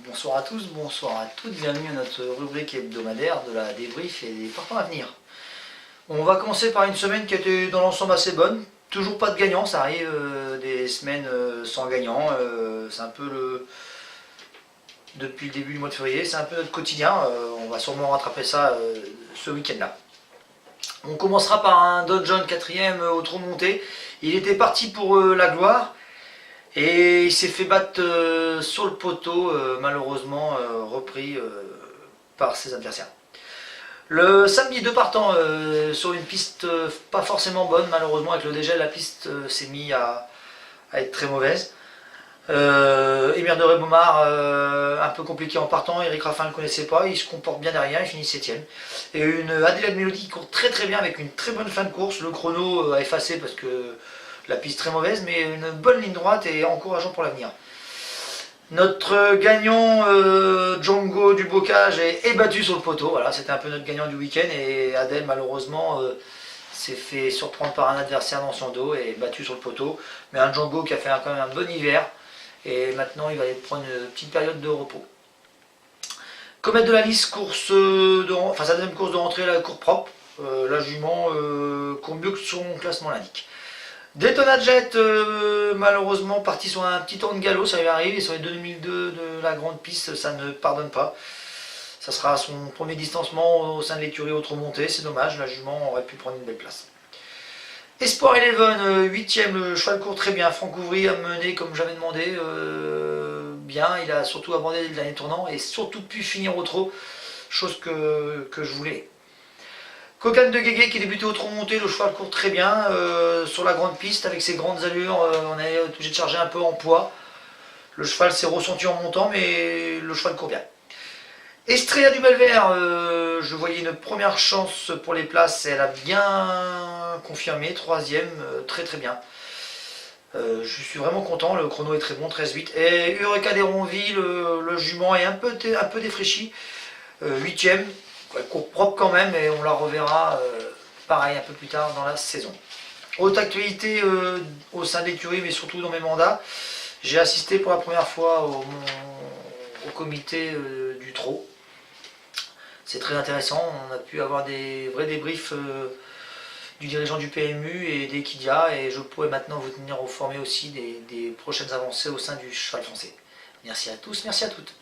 Bonsoir à tous, bonsoir à toutes, bienvenue à notre rubrique hebdomadaire de la débrief et des partants à venir. On va commencer par une semaine qui a été dans l'ensemble assez bonne. Toujours pas de gagnant, ça arrive des semaines sans gagnant. C'est un peu depuis le début du mois de février, c'est un peu notre quotidien. On va sûrement rattraper ça ce week-end-là. On commencera par un Don John 4ème au trot monté. Il était parti pour la gloire. Et il s'est fait battre sur le poteau, malheureusement repris par ses adversaires. Le samedi, deux partants sur une piste pas forcément bonne, malheureusement avec le dégel, la piste s'est mise à être très mauvaise. Émir de Rébomard, un peu compliqué en partant, Eric Raffin ne le connaissait pas, il se comporte bien derrière, il finit 7ème. Et une Adélaïde Mélodie qui court très très bien avec une très bonne fin de course, le chrono a effacé parce que la piste très mauvaise, mais une bonne ligne droite et encourageant pour l'avenir. Notre gagnant Django du Bocage est battu sur le poteau. Voilà, c'était un peu notre gagnant du week-end et Adèle malheureusement s'est fait surprendre par un adversaire dans son dos et battu sur le poteau. Mais un Django qui a fait quand même un bon hiver et maintenant il va prendre une petite période de repos. Comète de la Lys, sa deuxième course de rentrée, la cour propre. La jument court mieux que son classement l'indique. Daytona Jet, malheureusement, parti sur un petit tour de galop, ça lui arrive, et sur les 2002 de la grande piste, ça ne pardonne pas. Ça sera son premier distancement au sein de l'écurie autre montée, c'est dommage, la jument aurait pu prendre une belle place. Espoir Eleven, 8ème, le cheval court très bien, Franck Ouvry a mené comme j'avais demandé, bien, il a surtout abandonné le dernier tournant, et surtout pu finir au trot, chose que je voulais. Cocan de Guégué qui débutait au trot monté, le cheval court très bien sur la grande piste avec ses grandes allures, on est obligé de charger un peu en poids. Le cheval s'est ressenti en montant mais le cheval court bien. Estrella du Belvert, je voyais une première chance pour les places, elle a bien confirmé, 3ème, très très bien. Je suis vraiment content, le chrono est très bon, 13-8. Et Eureka d'Héronville, le jument est un peu défraîchi, 8ème. Elle court propre quand même et on la reverra pareil un peu plus tard dans la saison. Haute actualité au sein de l'écurie mais surtout dans mes mandats, j'ai assisté pour la première fois au comité du trot. C'est très intéressant, on a pu avoir des vrais débriefs du dirigeant du PMU et d'Equidia et je pourrais maintenant vous tenir informé aussi des prochaines avancées au sein du cheval français. Merci à tous, merci à toutes.